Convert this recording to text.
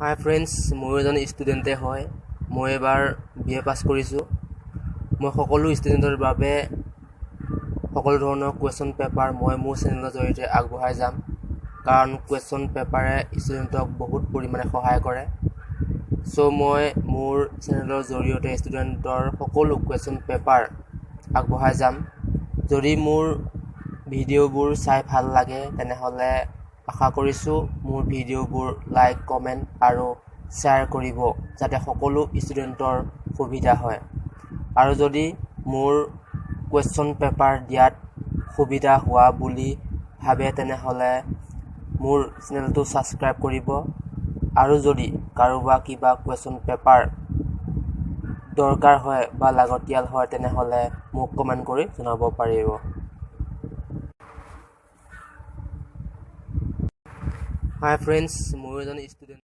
হাই friends, মই এজন ষ্টুডেণ্টে হয়। মই এবাৰ BA পাছ কৰিছোঁ। মই সকলো ষ্টুডেণ্টৰ বাবে সকলো ধৰণৰ কুৱেশ্যন পেপাৰ মই মোৰ চেনেলৰ জৰিয়তে আগবঢ়াই যাম, কাৰণ কুৱেশ্যন পেপাৰে ষ্টুডেণ্টক বহুত পৰিমাণে সহায় কৰে। চ' মই মোৰ চেনেলৰ জৰিয়তে ষ্টুডেণ্টৰ সকলো কুৱেশ্যন পেপাৰ আগবঢ়াই যাম। যদি মোৰ ভিডিঅ'বোৰ চাই ভাল লাগে তেনেহ'লে আশা কৰিছোঁ মোৰ ভিডিঅ'বোৰ লাইক, কমেণ্ট আৰু শ্বেয়াৰ কৰিব, যাতে সকলো ষ্টুডেণ্টৰ সুবিধা হয়। আৰু যদি মোৰ কুৱেশ্যন পেপাৰ দিয়াত সুবিধা হোৱা বুলি ভাবে তেনেহ'লে মোৰ চেনেলটো ছাবস্ক্ৰাইব কৰিব। আৰু যদি কাৰোবাক কিবা কুৱেশ্যন পেপাৰ দৰকাৰ হয় বা লাগতিয়াল হয় তেনেহ'লে মোক কমেণ্ট কৰি জনাব পাৰিব। হাই ফ্ৰেণ্ডছ, মই এজন ষ্টুডেণ্ট।